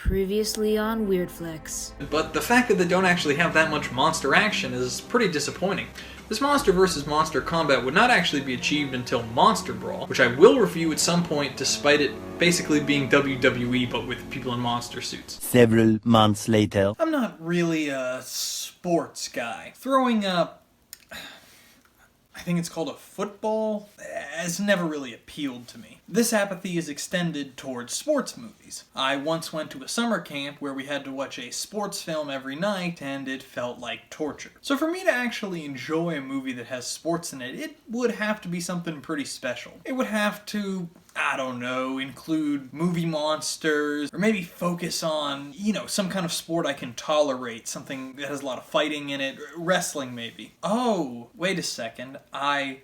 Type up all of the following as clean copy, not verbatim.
Previously on Weirdflix. But the fact that they don't actually have that much monster action is pretty disappointing. This monster versus monster combat would not actually be achieved until Monster Brawl, which I will review at some point despite it basically being WWE but with people in monster suits. Several months later. I'm not really a sports guy. Throwing up, I think it's called a football, has never really appealed to me. This apathy is extended towards sports movies. I once went to a summer camp where we had to watch a sports film every night, and it felt like torture. So for me to actually enjoy a movie that has sports in it, it would have to be something pretty special. It would have to, I don't know, include movie monsters, or maybe focus on, some kind of sport I can tolerate, something that has a lot of fighting in it, wrestling maybe. Oh, wait a second, I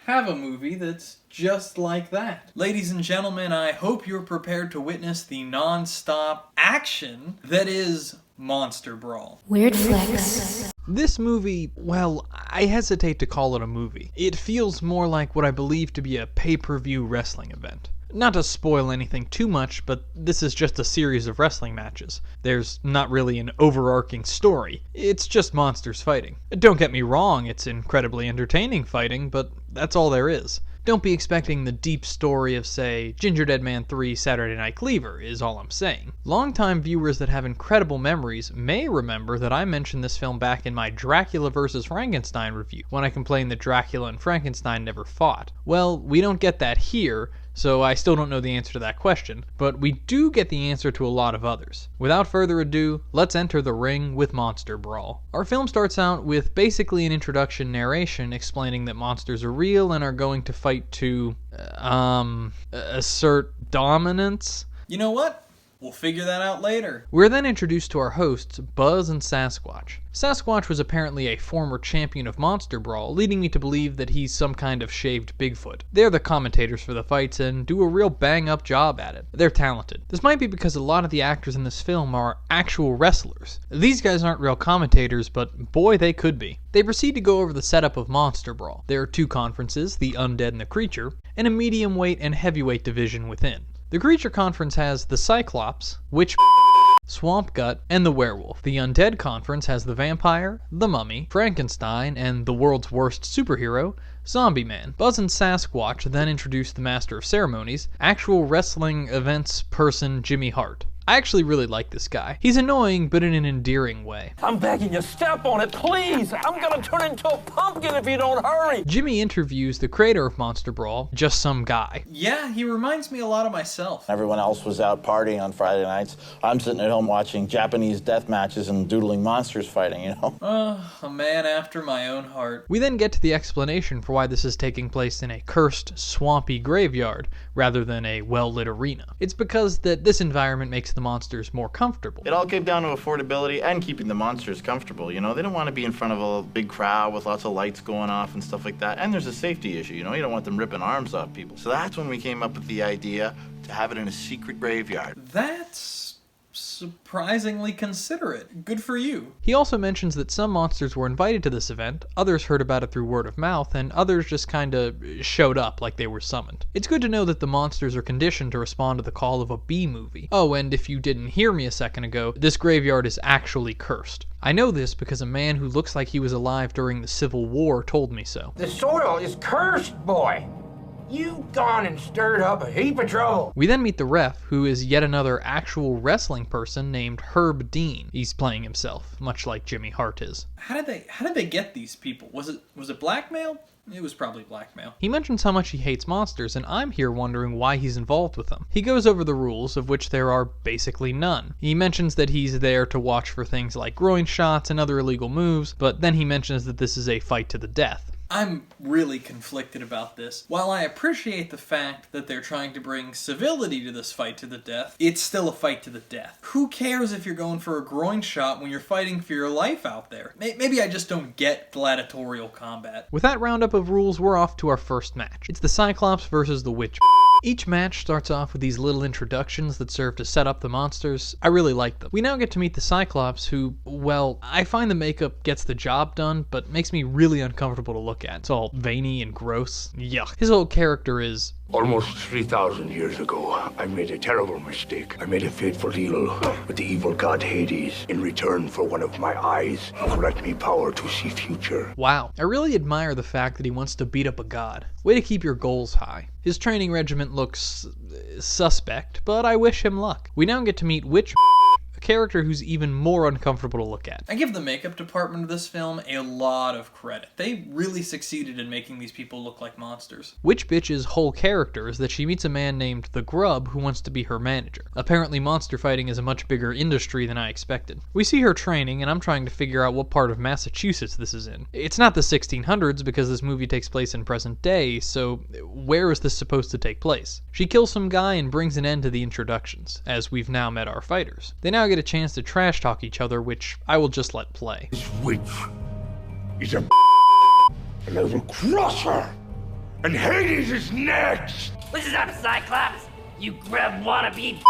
have a movie that's just like that. Ladies and gentlemen, I hope you're prepared to witness the non-stop action that is Monster Brawl. Weirdflix. This movie, well, I hesitate to call it a movie. It feels more like what I believe to be a pay-per-view wrestling event. Not to spoil anything too much, but this is just a series of wrestling matches. There's not really an overarching story. It's just monsters fighting. Don't get me wrong, it's incredibly entertaining fighting, but that's all there is. Don't be expecting the deep story of, say, Ginger Dead Man 3 Saturday Night Cleaver, is all I'm saying. Longtime viewers that have incredible memories may remember that I mentioned this film back in my Dracula vs. Frankenstein review, when I complained that Dracula and Frankenstein never fought. Well, we don't get that here, so I still don't know the answer to that question, but we do get the answer to a lot of others. Without further ado, let's enter the ring with Monster Brawl. Our film starts out with basically an introduction narration explaining that monsters are real and are going to fight to, assert dominance. You know what? We'll figure that out later. We're then introduced to our hosts, Buzz and Sasquatch. Sasquatch was apparently a former champion of Monster Brawl, leading me to believe that he's some kind of shaved Bigfoot. They're the commentators for the fights and do a real bang-up job at it. They're talented. This might be because a lot of the actors in this film are actual wrestlers. These guys aren't real commentators, but boy, they could be. They proceed to go over the setup of Monster Brawl. There are two conferences, the Undead and the Creature, and a medium weight and heavyweight division within. The Creature Conference has the Cyclops, Witch, Swamp Gut, and the Werewolf. The Undead Conference has the Vampire, the Mummy, Frankenstein, and the world's worst superhero, Zombie Man. Buzz and Sasquatch then introduce the Master of Ceremonies, actual wrestling events person Jimmy Hart. I actually really like this guy. He's annoying, but in an endearing way. I'm begging you, step on it, please! I'm gonna turn into a pumpkin if you don't hurry! Jimmy interviews the creator of Monster Brawl, just some guy. Yeah, he reminds me a lot of myself. Everyone else was out partying on Friday nights. I'm sitting at home watching Japanese death matches and doodling monsters fighting, A man after my own heart. We then get to the explanation for why this is taking place in a cursed, swampy graveyard, rather than a well-lit arena. It's because that this environment makes the monsters more comfortable. It all came down to affordability and keeping the monsters comfortable, They don't want to be in front of a big crowd with lots of lights going off and stuff like that. And there's a safety issue, You don't want them ripping arms off people. So that's when we came up with the idea to have it in a secret graveyard. That's surprisingly considerate. Good for you. He also mentions that some monsters were invited to this event, others heard about it through word of mouth, and others just kinda showed up like they were summoned. It's good to know that the monsters are conditioned to respond to the call of a B-movie. Oh, and if you didn't hear me a second ago, this graveyard is actually cursed. I know this because a man who looks like he was alive during the Civil War told me so. The soil is cursed, boy! You've gone and stirred up a heap of trouble. We then meet the ref, who is yet another actual wrestling person named Herb Dean. He's playing himself, much like Jimmy Hart is. How did they get these people? Was it blackmail? It was probably blackmail. He mentions how much he hates monsters, and I'm here wondering why he's involved with them. He goes over the rules, of which there are basically none. He mentions that he's there to watch for things like groin shots and other illegal moves, but then he mentions that this is a fight to the death. I'm really conflicted about this. While I appreciate the fact that they're trying to bring civility to this fight to the death, it's still a fight to the death. Who cares if you're going for a groin shot when you're fighting for your life out there? Maybe I just don't get gladiatorial combat. With that roundup of rules, we're off to our first match. It's the Cyclops versus the Witch. Each match starts off with these little introductions that serve to set up the monsters. I really like them. We now get to meet the Cyclops who, well, I find the makeup gets the job done, but makes me really uncomfortable to look at. It's all veiny and gross. Yuck. His whole character is Almost 3,000 years ago, I made a terrible mistake. I made a fateful deal with the evil god Hades in return for one of my eyes to grant me power to see future. Wow, I really admire the fact that he wants to beat up a god. Way to keep your goals high. His training regiment looks suspect, but I wish him luck. We now get to meet Witch, a character who's even more uncomfortable to look at. I give the makeup department of this film a lot of credit. They really succeeded in making these people look like monsters. Witch Bitch's whole character is that she meets a man named the Grub who wants to be her manager. Apparently monster fighting is a much bigger industry than I expected. We see her training, and I'm trying to figure out what part of Massachusetts this is in. It's not the 1600s because this movie takes place in present day, so where is this supposed to take place? She kills some guy and brings an end to the introductions, as we've now met our fighters. They now get a chance to trash talk each other, which I will just let play. This witch is a and I will crush her. And Hades is next. Listen up, Cyclops. You grub wannabe.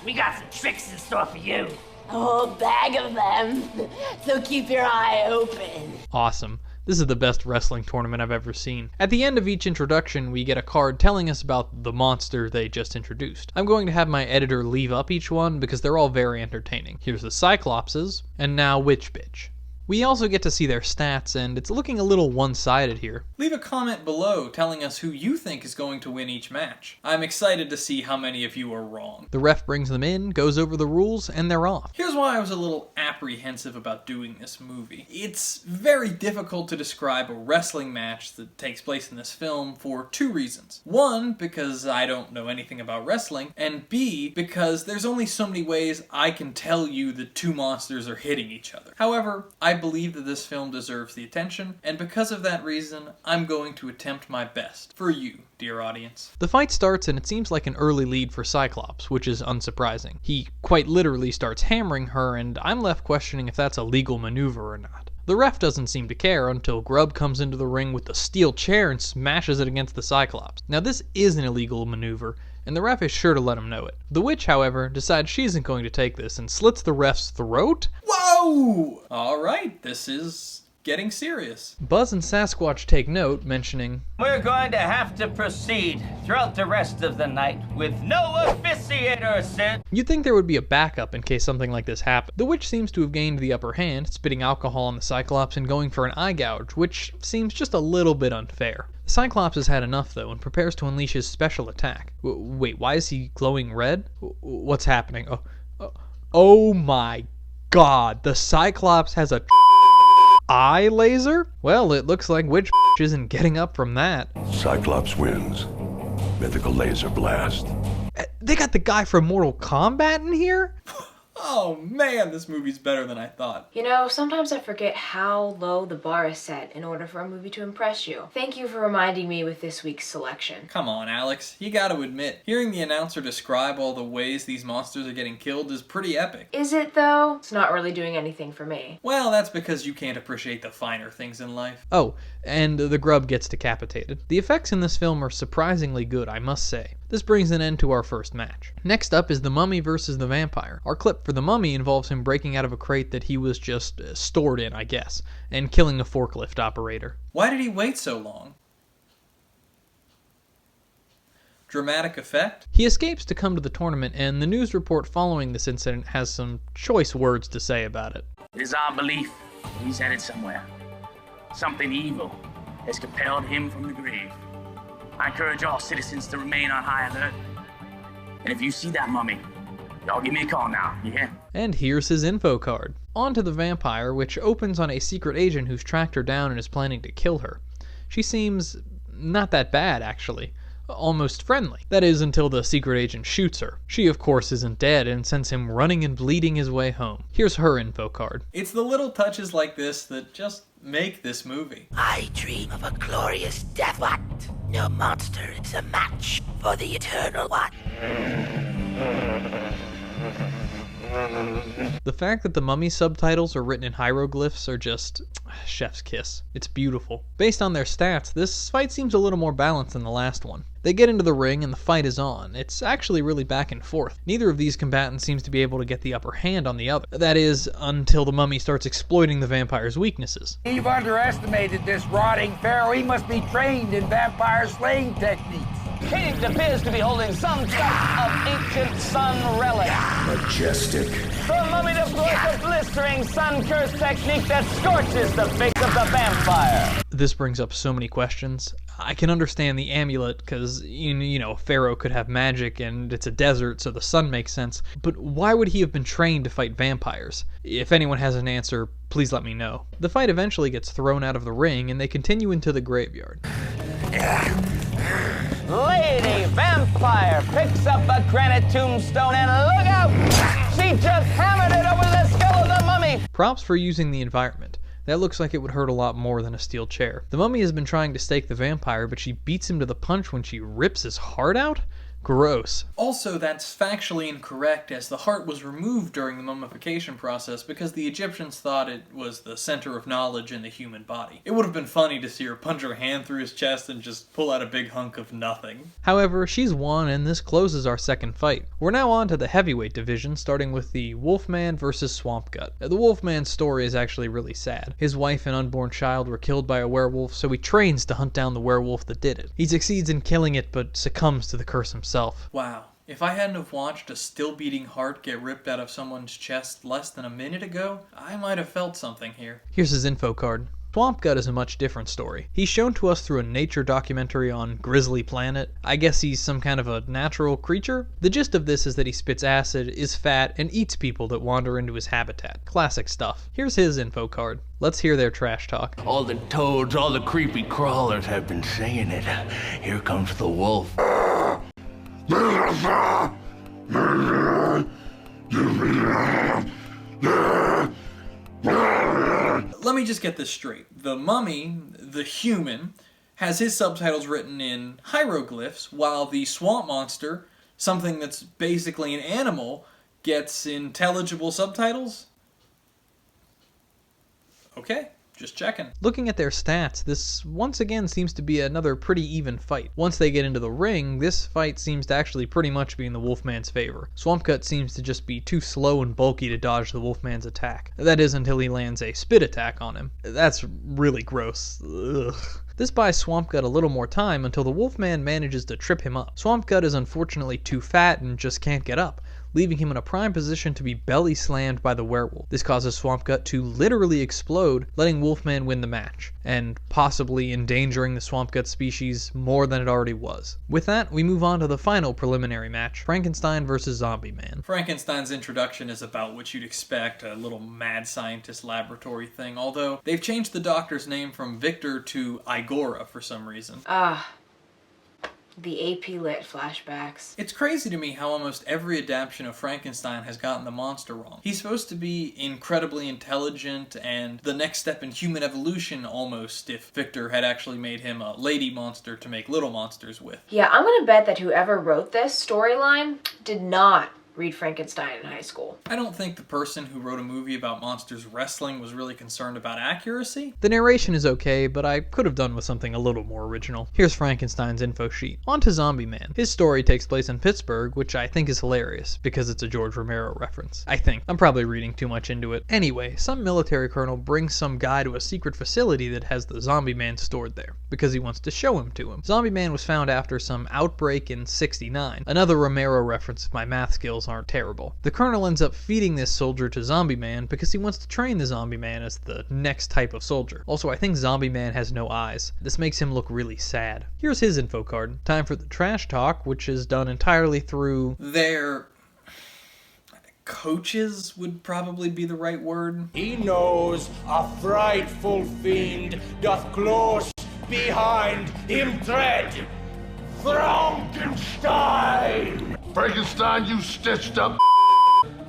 We got some tricks in store for you. A whole bag of them. So keep your eye open. Awesome. This is the best wrestling tournament I've ever seen. At the end of each introduction, we get a card telling us about the monster they just introduced. I'm going to have my editor leave up each one because they're all very entertaining. Here's the Cyclopses, and now Witch Bitch. We also get to see their stats, and it's looking a little one-sided here. Leave a comment below telling us who you think is going to win each match. I'm excited to see how many of you are wrong. The ref brings them in, goes over the rules, and they're off. Here's why I was a little apprehensive about doing this movie. It's very difficult to describe a wrestling match that takes place in this film for two reasons. One, because I don't know anything about wrestling, and B, because there's only so many ways I can tell you that two monsters are hitting each other. However, I believe that this film deserves the attention, and because of that reason, I'm going to attempt my best for you, dear audience. The fight starts and it seems like an early lead for Cyclops, which is unsurprising. He quite literally starts hammering her, and I'm left questioning if that's a legal maneuver or not. The ref doesn't seem to care until Grub comes into the ring with the steel chair and smashes it against the Cyclops. Now this is an illegal maneuver, and the ref is sure to let him know it. The witch, however, decides she isn't going to take this and slits the ref's throat? Whoa! Alright, this is getting serious. Buzz and Sasquatch take note, mentioning, "We're going to have to proceed throughout the rest of the night with no officiator, Sid." You'd think there would be a backup in case something like this happened. The witch seems to have gained the upper hand, spitting alcohol on the Cyclops and going for an eye gouge, which seems just a little bit unfair. Cyclops has had enough, though, and prepares to unleash his special attack. Wait, why is he glowing red? What's happening? Oh my god, the Cyclops has a eye laser? Well, it looks like Witch isn't getting up from that. Cyclops wins. Mythical laser blast. They got the guy from Mortal Kombat in here? Oh man, this movie's better than I thought. You know, sometimes I forget how low the bar is set in order for a movie to impress you. Thank you for reminding me with this week's selection. Come on, Alex. You gotta admit, hearing the announcer describe all the ways these monsters are getting killed is pretty epic. Is it though? It's not really doing anything for me. Well, that's because you can't appreciate the finer things in life. Oh, and the Grub gets decapitated. The effects in this film are surprisingly good, I must say. This brings an end to our first match. Next up is the Mummy versus the Vampire. Our clip for the Mummy involves him breaking out of a crate that he was just stored in, I guess, and killing a forklift operator. Why did he wait so long? Dramatic effect? He escapes to come to the tournament, and the news report following this incident has some choice words to say about it. It is our belief he's headed somewhere. Something evil has compelled him from the grave. I encourage all citizens to remain on high alert. And if you see that mummy, y'all give me a call now, you hear? And here's his info card. On to the Vampire, which opens on a secret agent who's tracked her down and is planning to kill her. She seems not that bad, actually. Almost friendly. That is, until the secret agent shoots her. She, of course, isn't dead and sends him running and bleeding his way home. Here's her info card. It's the little touches like this that just make this movie. I dream of a glorious death. What? No monster is a match for the eternal one. The fact that the Mummy subtitles are written in hieroglyphs are just chef's kiss. It's beautiful. Based on their stats, this fight seems a little more balanced than the last one. They get into the ring and the fight is on. It's actually really back and forth. Neither of these combatants seems to be able to get the upper hand on the other. That is, until the Mummy starts exploiting the vampire's weaknesses. You've underestimated this rotting pharaoh. He must be trained in vampire slaying techniques. He appears to be holding some type of ancient sun relic. Majestic. The mummy deploys a blistering sun-cursed technique that scorches the face of the vampire. This brings up so many questions. I can understand the amulet because, you know, Pharaoh could have magic and it's a desert, so the sun makes sense. But why would he have been trained to fight vampires? If anyone has an answer, please let me know. The fight eventually gets thrown out of the ring and they continue into the graveyard. Lady Vampire picks up a granite tombstone and look out! She just hammered it over the skull of the mummy! Props for using the environment. That looks like it would hurt a lot more than a steel chair. The mummy has been trying to stake the vampire, but she beats him to the punch when she rips his heart out? Gross. Also, that's factually incorrect, as the heart was removed during the mummification process because the Egyptians thought it was the center of knowledge in the human body. It would have been funny to see her punch her hand through his chest and just pull out a big hunk of nothing. However, she's won, and this closes our second fight. We're now on to the heavyweight division, starting with the Wolfman versus Swamp Gut. The Wolfman's story is actually really sad. His wife and unborn child were killed by a werewolf, so he trains to hunt down the werewolf that did it. He succeeds in killing it, but succumbs to the curse himself. Wow. If I hadn't have watched a still-beating heart get ripped out of someone's chest less than a minute ago, I might have felt something here. Here's his info card. Swamp Gut is a much different story. He's shown to us through a nature documentary on Grizzly Planet. I guess he's some kind of a natural creature? The gist of this is that he spits acid, is fat, and eats people that wander into his habitat. Classic stuff. Here's his info card. Let's hear their trash talk. All the toads, all the creepy crawlers have been saying it. Here comes the wolf. Let me just get this straight. The mummy, the human, has his subtitles written in hieroglyphs, while the swamp monster, something that's basically an animal, gets intelligible subtitles? Okay. Just checking. Looking at their stats, this once again seems to be another pretty even fight. Once they get into the ring, this fight seems to actually pretty much be in the Wolfman's favor. Swamp Gut seems to just be too slow and bulky to dodge the Wolfman's attack. That is until he lands a spit attack on him. That's really gross. Ugh. This buys Swamp Gut a little more time until the Wolfman manages to trip him up. Swamp Gut is unfortunately too fat and just can't get up, leaving him in a prime position to be belly slammed by the werewolf. This causes Swamp Gut to literally explode, letting Wolfman win the match, and possibly endangering the Swamp Gut species more than it already was. With that, we move on to the final preliminary match, Frankenstein versus Zombie Man. Frankenstein's introduction is about what you'd expect, a little mad scientist laboratory thing, although they've changed the doctor's name from Victor to Igora for some reason. The AP Lit flashbacks. It's crazy to me how almost every adaptation of Frankenstein has gotten the monster wrong. He's supposed to be incredibly intelligent and the next step in human evolution almost, if Victor had actually made him a lady monster to make little monsters with. Yeah, I'm gonna bet that whoever wrote this storyline did not read Frankenstein in high school. I don't think the person who wrote a movie about monsters wrestling was really concerned about accuracy. The narration is okay, but I could have done with something a little more original. Here's Frankenstein's info sheet. On to Zombie Man. His story takes place in Pittsburgh, which I think is hilarious, because it's a George Romero reference. I think. I'm probably reading too much into it. Anyway, some military colonel brings some guy to a secret facility that has the Zombie Man stored there, because he wants to show him to him. Zombie Man was found after some outbreak in '69. Another Romero reference if my math skills aren't terrible. The colonel ends up feeding this soldier to Zombie Man because he wants to train the Zombie Man as the next type of soldier. Also, I think Zombie Man has no eyes. This makes him look really sad. Here's his info card. Time for the trash talk, which is done entirely through their coaches would probably be the right word. He knows a frightful fiend doth close behind him tread. Frankenstein! Frankenstein, you stitched up.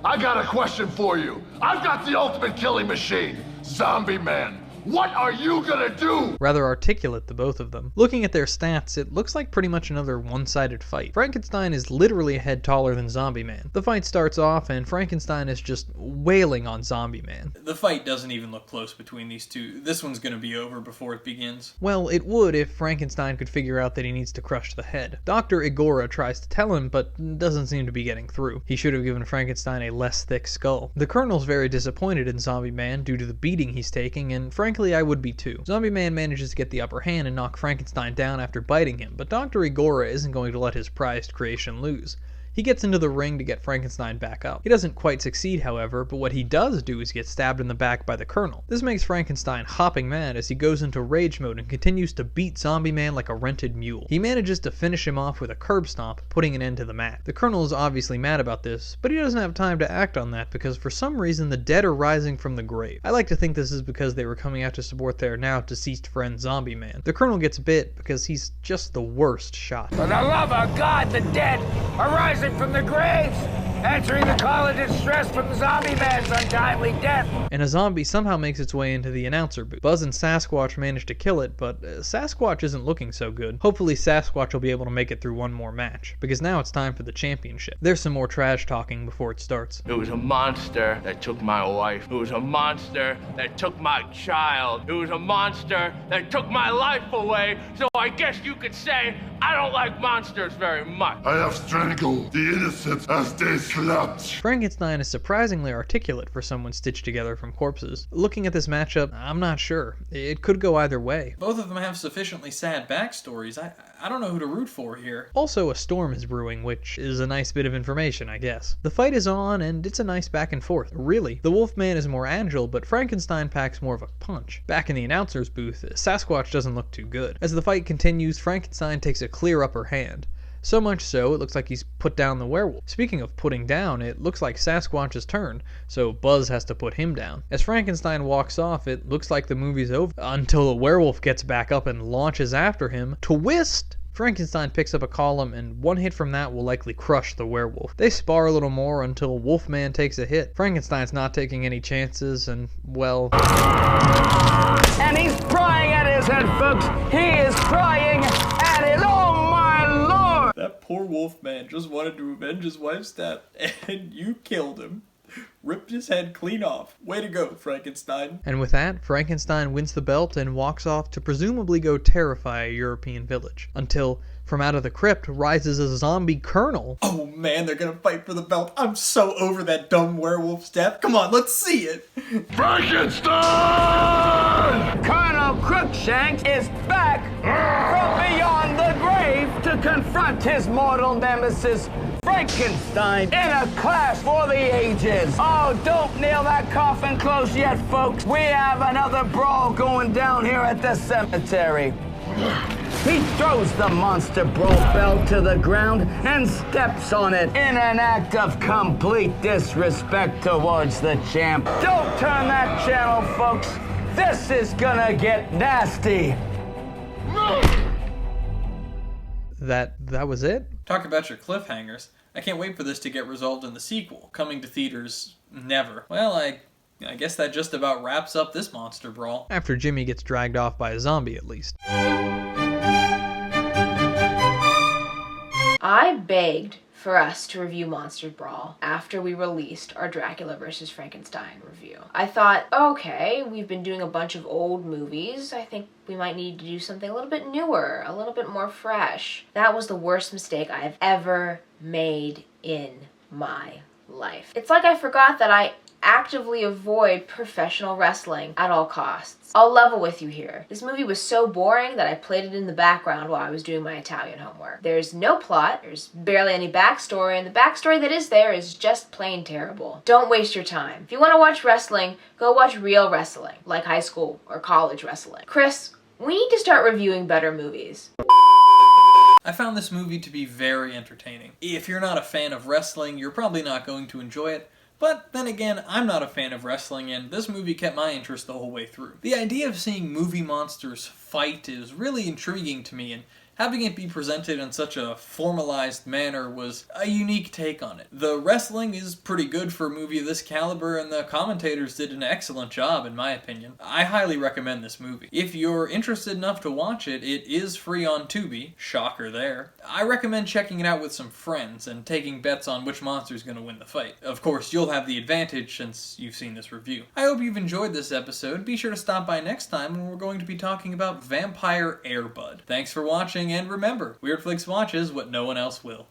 I got a question for you. I've got the ultimate killing machine, Zombie Man. What are you gonna do? Rather articulate, the both of them. Looking at their stats, it looks like pretty much another one-sided fight. Frankenstein is literally a head taller than Zombie Man. The fight starts off, and Frankenstein is just wailing on Zombie Man. The fight doesn't even look close between these two. This one's gonna be over before it begins. Well, it would if Frankenstein could figure out that he needs to crush the head. Dr. Igora tries to tell him, but doesn't seem to be getting through. He should have given Frankenstein a less thick skull. The Colonel's very disappointed in Zombie Man due to the beating he's taking, and Frankenstein Frankly, I would be too. Zombie Man manages to get the upper hand and knock Frankenstein down after biting him, but Dr. Igora isn't going to let his prized creation lose. He gets into the ring to get Frankenstein back up. He doesn't quite succeed, however, but what he does do is get stabbed in the back by the Colonel. This makes Frankenstein hopping mad as he goes into rage mode and continues to beat Zombie Man like a rented mule. He manages to finish him off with a curb stomp, putting an end to the match. The Colonel is obviously mad about this, but he doesn't have time to act on that because for some reason the dead are rising from the grave. I like to think this is because they were coming out to support their now deceased friend Zombie Man. The Colonel gets bit because he's just the worst shot. For the love of God, the dead are rising from the graves, answering the call of distress from Zombie Man's untimely death. And a zombie somehow makes its way into the announcer booth. Buzz and Sasquatch manage to kill it, but Sasquatch isn't looking so good. Hopefully Sasquatch will be able to make it through one more match, because now it's time for the championship. There's some more trash talking before it starts. It was a monster that took my wife. It was a monster that took my child. It was a monster that took my life away. So I guess you could say I don't like monsters very much. I have strangled the innocent as they slept. Frankenstein is surprisingly articulate for someone stitched together from corpses. Looking at this matchup, I'm not sure. It could go either way. Both of them have sufficiently sad backstories. I don't know who to root for here. Also, a storm is brewing, which is a nice bit of information, I guess. The fight is on, and it's a nice back and forth. Really, the Wolfman is more agile, but Frankenstein packs more of a punch. Back in the announcer's booth, Sasquatch doesn't look too good. As the fight continues, Frankenstein takes a clear upper hand. So much so, it looks like he's put down the werewolf. Speaking of putting down, it looks like Sasquatch's turn, so Buzz has to put him down. As Frankenstein walks off, it looks like the movie's over, until the werewolf gets back up and launches after him. Twist! Frankenstein picks up a column, and one hit from that will likely crush the werewolf. They spar a little more until Wolfman takes a hit. Frankenstein's not taking any chances, and, well... And he's prying at his head, folks. He is prying at it. Oh, my Lord! That poor Wolfman just wanted to avenge his wife's death, and you killed him. Ripped his head clean off. Way to go, Frankenstein. And with that, Frankenstein wins the belt and walks off to presumably go terrify a European village. Until, from out of the crypt, rises a zombie colonel. Oh man, they're gonna fight for the belt. I'm so over that dumb werewolf's death. Come on, let's see it. Frankenstein! Colonel Crookshanks is back from beyond the grave to confront his mortal nemesis, Frankenstein, in a clash for the ages. Oh, don't nail that coffin close yet, folks. We have another brawl going down here at the cemetery. He throws the Monster Brawl belt to the ground and steps on it in an act of complete disrespect towards the champ. Don't turn that channel, folks. This is gonna get nasty. That was it? Talk about your cliffhangers. I can't wait for this to get resolved in the sequel. Coming to theaters, never. Well, I guess that just about wraps up this Monster Brawl. After Jimmy gets dragged off by a zombie, at least. I begged for us to review Monster Brawl after we released our Dracula vs. Frankenstein review. I thought, okay, we've been doing a bunch of old movies. I think we might need to do something a little bit newer, a little bit more fresh. That was the worst mistake I have ever made in my life. It's like I forgot that I actively avoid professional wrestling at all costs. I'll level with you here. This movie was so boring that I played it in the background while I was doing my Italian homework. There's no plot, there's barely any backstory, and the backstory that is there is just plain terrible. Don't waste your time. If you want to watch wrestling, go watch real wrestling, like high school or college wrestling. Chris, we need to start reviewing better movies. I found this movie to be very entertaining. If you're not a fan of wrestling, you're probably not going to enjoy it. But then again, I'm not a fan of wrestling, and this movie kept my interest the whole way through. The idea of seeing movie monsters fight is really intriguing to me, and having it be presented in such a formalized manner was a unique take on it. The wrestling is pretty good for a movie of this caliber, and the commentators did an excellent job, in my opinion. I highly recommend this movie. If you're interested enough to watch it, it is free on Tubi. Shocker there. I recommend checking it out with some friends and taking bets on which monster is going to win the fight. Of course, you'll have the advantage since you've seen this review. I hope you've enjoyed this episode. Be sure to stop by next time when we're going to be talking about Vampire Air Bud. Thanks for watching, and remember, Weirdflix watches what no one else will.